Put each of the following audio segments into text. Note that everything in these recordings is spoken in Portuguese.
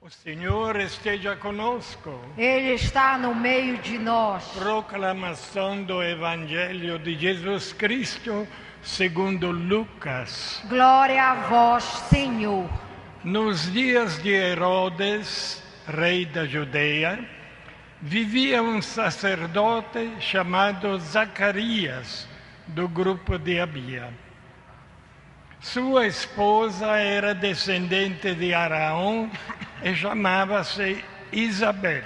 O Senhor esteja conosco. Ele está no meio de nós. Proclamação do Evangelho de Jesus Cristo segundo Lucas. Glória a vós, Senhor. Nos dias de Herodes, rei da Judeia, vivia um sacerdote chamado Zacarias, do grupo de Abia. Sua esposa era descendente de Araão e chamava-se Isabel.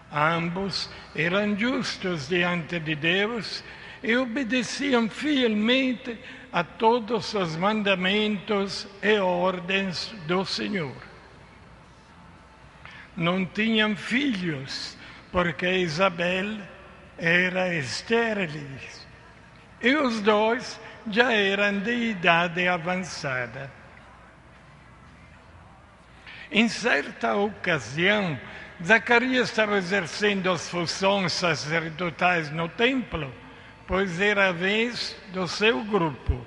Ambos eram justos diante de Deus e obedeciam fielmente a todos os mandamentos e ordens do Senhor. Não tinham filhos, porque Isabel era estéril, e os dois já eram de idade avançada. Em certa ocasião, Zacarias estava exercendo as funções sacerdotais no templo, pois era a vez do seu grupo.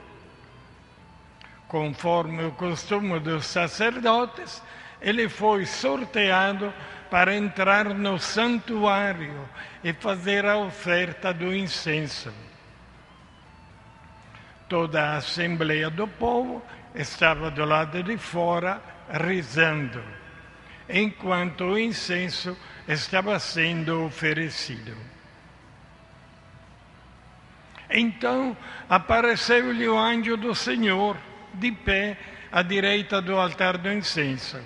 Conforme o costume dos sacerdotes, ele foi sorteado para entrar no santuário e fazer a oferta do incenso. Toda a assembleia do povo estava do lado de fora rezando, enquanto o incenso estava sendo oferecido. Então apareceu-lhe o anjo do Senhor, de pé à direita do altar do incenso.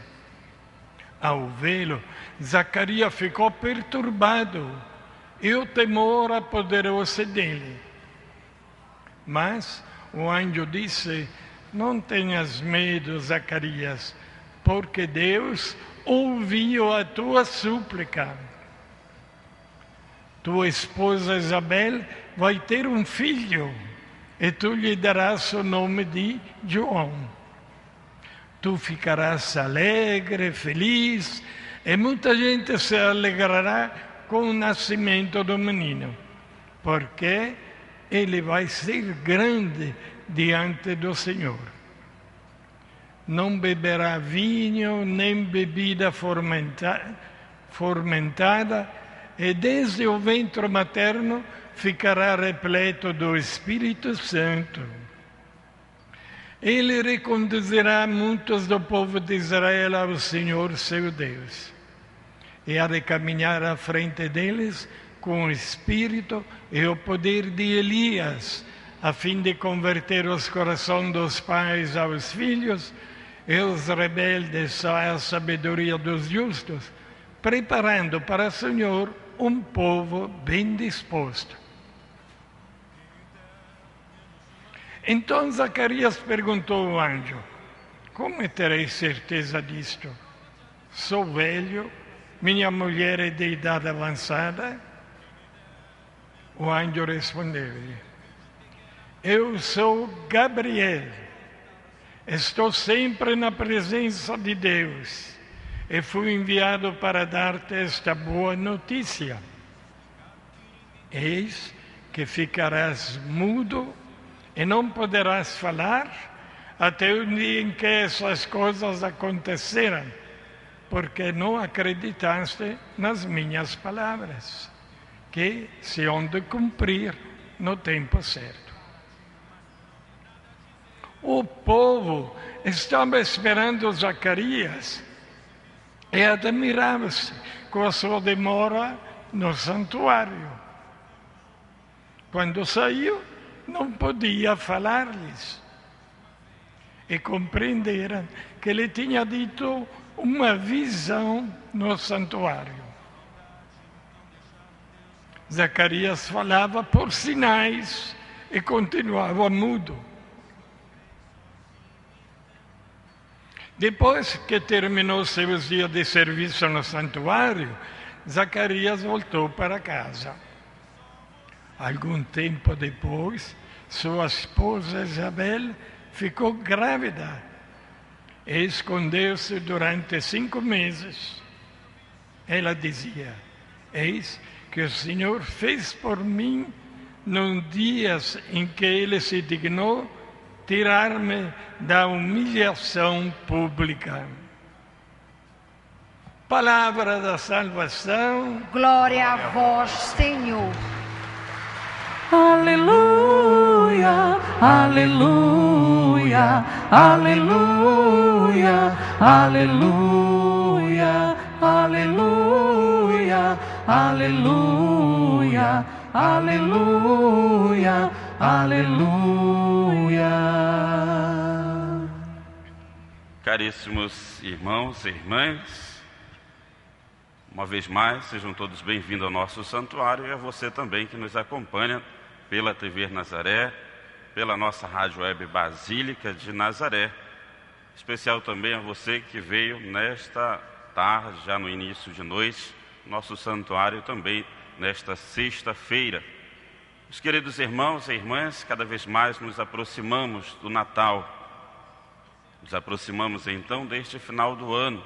Ao vê-lo, Zacarias ficou perturbado e o temor apoderou-se dele. Mas o anjo disse: não tenhas medo, Zacarias, porque Deus ouviu a tua súplica. Tua esposa Isabel vai ter um filho e tu lhe darás o nome de João. Tu ficarás alegre, feliz, e muita gente se alegrará com o nascimento do menino, porque ele vai ser grande diante do Senhor. Não beberá vinho nem bebida fermentada, e desde o ventre materno ficará repleto do Espírito Santo. Ele reconduzirá muitos do povo de Israel ao Senhor seu Deus, e há de caminhar à frente deles com o espírito e o poder de Elias, a fim de converter os corações dos pais aos filhos e os rebeldes à sabedoria dos justos, preparando para o Senhor um povo bem disposto. Então Zacarias perguntou ao anjo: como terei certeza disto? Sou velho, minha mulher é de idade avançada. O anjo respondeu-lhe: eu sou Gabriel, estou sempre na presença de Deus e fui enviado para dar-te esta boa notícia. Eis que ficarás mudo e não poderás falar até o dia em que essas coisas acontecerão, porque não acreditaste nas minhas palavras, que se hão de cumprir no tempo certo. O povo estava esperando Zacarias e admirava-se com a sua demora no santuário. Quando saiu, não podia falar-lhes. E compreenderam que ele tinha dito uma visão no santuário. Zacarias falava por sinais e continuava mudo. Depois que terminou seus dias de serviço no santuário, Zacarias voltou para casa. Algum tempo depois, sua esposa Isabel ficou grávida e escondeu-se durante 5 meses. Ela dizia: eis que o Senhor fez por mim nos dias em que Ele se dignou tirar-me da humilhação pública. Palavra da salvação. Glória a vós, Senhor. Aleluia, aleluia, aleluia, aleluia, aleluia, aleluia, aleluia, aleluia. Caríssimos irmãos e irmãs, uma vez mais, sejam todos bem-vindos ao nosso santuário e a você também que nos acompanha pela TV Nazaré, pela nossa rádio web Basílica de Nazaré. Especial também a você que veio nesta tarde, já no início de noite, nosso santuário também nesta sexta-feira. Os queridos irmãos e irmãs, cada vez mais nos aproximamos do Natal. Nos aproximamos então deste final do ano.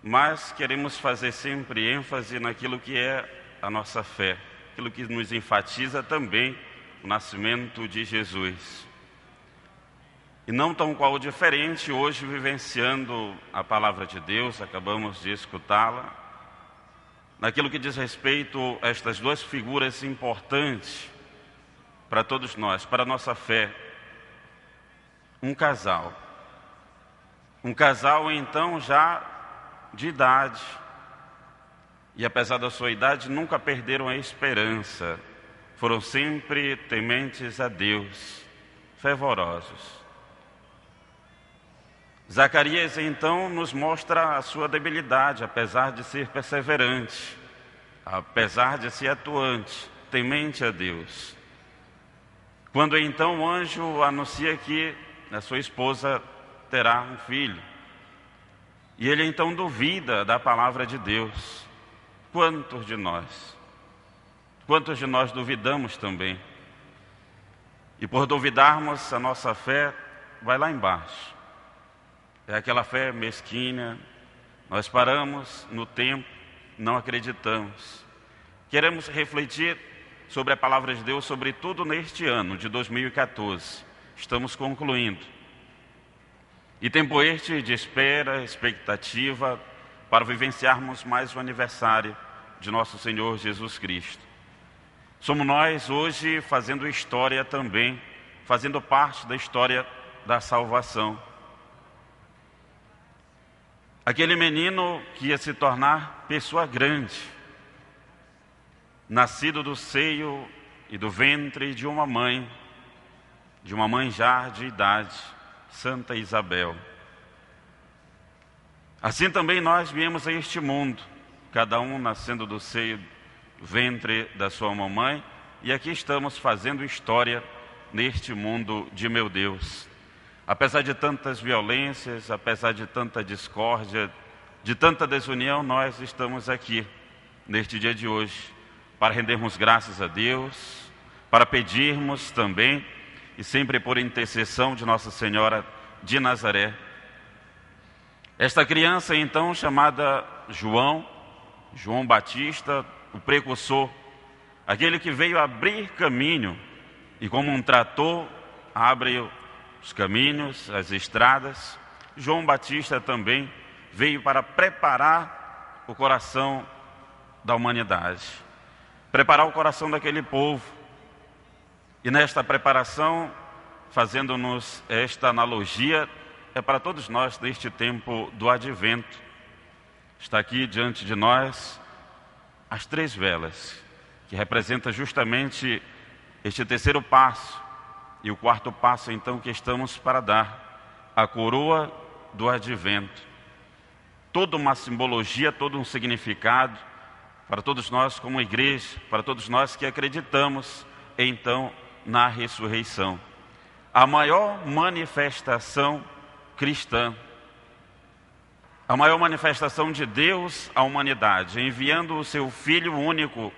Mas queremos fazer sempre ênfase naquilo que é a nossa fé, aquilo que nos enfatiza também o nascimento de Jesus. E não tão qual diferente, hoje vivenciando a palavra de Deus, acabamos de escutá-la, naquilo que diz respeito a estas duas figuras importantes para todos nós, para a nossa fé. Um casal então já de idade, e apesar da sua idade nunca perderam a esperança, foram sempre tementes a Deus, fervorosos. Zacarias então nos mostra a sua debilidade, apesar de ser perseverante, apesar de ser atuante, temente a Deus. Quando então o anjo anuncia que a sua esposa terá um filho, e ele então duvida da palavra de Deus. Quantos de nós duvidamos também? E por duvidarmos, a nossa fé vai lá embaixo. É aquela fé mesquinha, nós paramos no tempo, não acreditamos. Queremos refletir sobre a palavra de Deus, sobretudo neste ano de 2014. Estamos concluindo. E tempo este de espera, expectativa, para vivenciarmos mais o aniversário de nosso Senhor Jesus Cristo. Somos nós hoje fazendo história também, fazendo parte da história da salvação. Aquele menino que ia se tornar pessoa grande, nascido do seio e do ventre de uma mãe já de idade, Santa Isabel. Assim também nós viemos a este mundo, cada um nascendo do seio, do ventre da sua mamãe, e aqui estamos fazendo história neste mundo de meu Deus. Apesar de tantas violências, apesar de tanta discórdia, de tanta desunião, nós estamos aqui, neste dia de hoje, para rendermos graças a Deus, para pedirmos também, e sempre por intercessão de Nossa Senhora de Nazaré. Esta criança, então, chamada João Batista, o precursor, aquele que veio abrir caminho, e como um trator abre os caminhos, as estradas, João Batista também veio para preparar o coração da humanidade, preparar o coração daquele povo. E nesta preparação, fazendo-nos esta analogia, é para todos nós neste tempo do Advento. Está aqui diante de nós as 3 velas, que representa justamente este terceiro passo, e o quarto passo então que estamos para dar, a coroa do Advento. Toda uma simbologia, todo um significado para todos nós como igreja, para todos nós que acreditamos então na ressurreição. A maior manifestação cristã, a maior manifestação de Deus à humanidade, enviando o seu Filho único,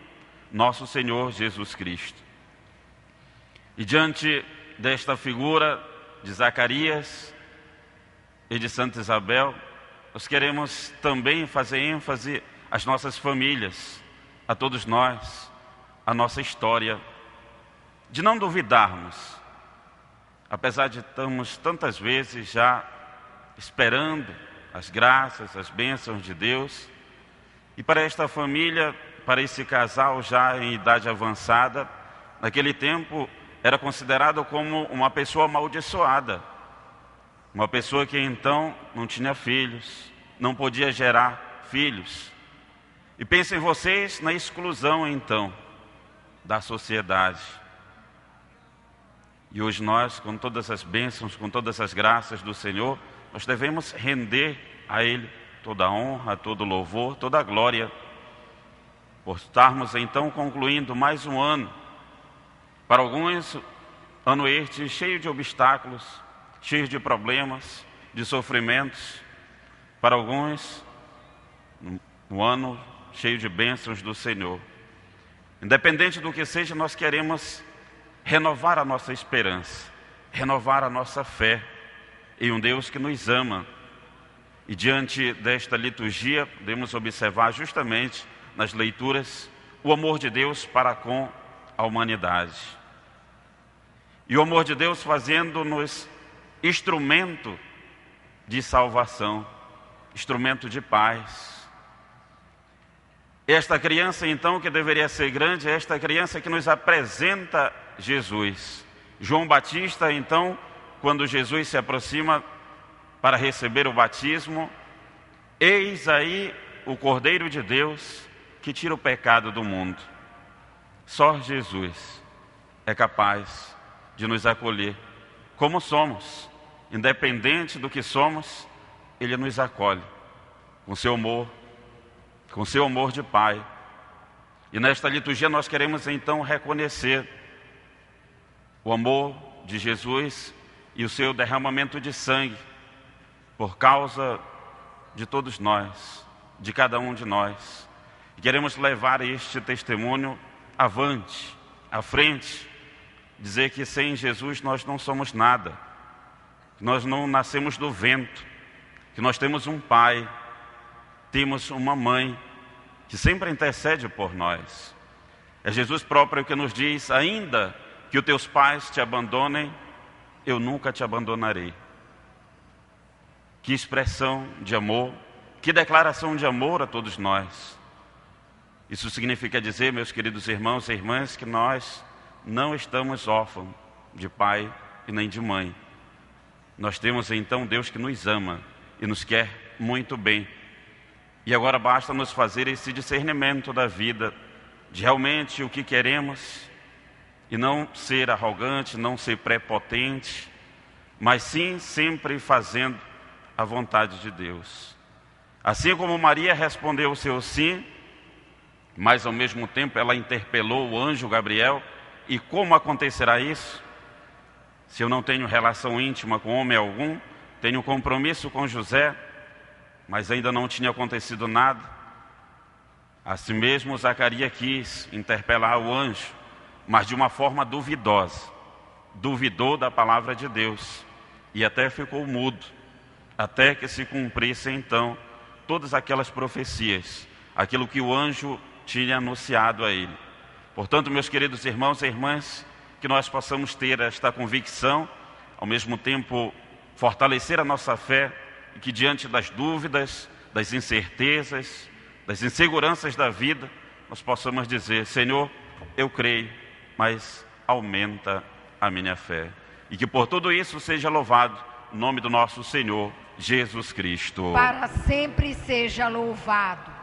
nosso Senhor Jesus Cristo. E diante desta figura de Zacarias e de Santa Isabel, nós queremos também fazer ênfase às nossas famílias, a todos nós, a nossa história, de não duvidarmos, apesar de estarmos tantas vezes já esperando as graças, as bênçãos de Deus. E para esta família, para esse casal já em idade avançada, naquele tempo era considerado como uma pessoa amaldiçoada. Uma pessoa que então não tinha filhos, não podia gerar filhos. E pensem vocês na exclusão então da sociedade. E hoje nós, com todas as bênçãos, com todas as graças do Senhor, nós devemos render a Ele toda a honra, todo o louvor, toda a glória, por estarmos então concluindo mais um ano. Para alguns, ano este cheio de obstáculos, cheio de problemas, de sofrimentos. Para alguns, um ano cheio de bênçãos do Senhor. Independente do que seja, nós queremos renovar a nossa esperança, renovar a nossa fé em um Deus que nos ama. E diante desta liturgia, podemos observar justamente nas leituras o amor de Deus para com a humanidade. E o amor de Deus fazendo-nos instrumento de salvação, instrumento de paz. Esta criança então que deveria ser grande, é esta criança que nos apresenta Jesus. João Batista então, quando Jesus se aproxima para receber o batismo, eis aí o Cordeiro de Deus que tira o pecado do mundo. Só Jesus é capaz de nos acolher como somos, independente do que somos, Ele nos acolhe com seu amor de Pai. E nesta liturgia nós queremos então reconhecer o amor de Jesus e o seu derramamento de sangue por causa de todos nós, de cada um de nós. E queremos levar este testemunho avante, à frente, dizer que sem Jesus nós não somos nada, que nós não nascemos do vento, que nós temos um Pai, temos uma Mãe que sempre intercede por nós. É Jesus próprio que nos diz: ainda que os teus pais te abandonem, eu nunca te abandonarei. Que expressão de amor, que declaração de amor a todos nós. Isso significa dizer, meus queridos irmãos e irmãs, que nós não estamos órfãos de pai e nem de mãe. Nós temos então Deus que nos ama e nos quer muito bem. E agora basta nos fazer esse discernimento da vida, de realmente o que queremos, e não ser arrogante, não ser prepotente, mas sim sempre fazendo a vontade de Deus. Assim como Maria respondeu o seu sim, mas ao mesmo tempo ela interpelou o anjo Gabriel. E como acontecerá isso? Se eu não tenho relação íntima com homem algum, tenho compromisso com José, mas ainda não tinha acontecido nada. Assim mesmo Zacarias quis interpelar o anjo, mas de uma forma duvidosa. Duvidou da palavra de Deus e até ficou mudo, até que se cumprisse então todas aquelas profecias, aquilo que o anjo tinha anunciado a ele. Portanto, meus queridos irmãos e irmãs, que nós possamos ter esta convicção, ao mesmo tempo fortalecer a nossa fé, e que diante das dúvidas, das incertezas, das inseguranças da vida, nós possamos dizer: Senhor, eu creio, mas aumenta a minha fé. E que por tudo isso seja louvado o nome do nosso Senhor Jesus Cristo. Para sempre seja louvado.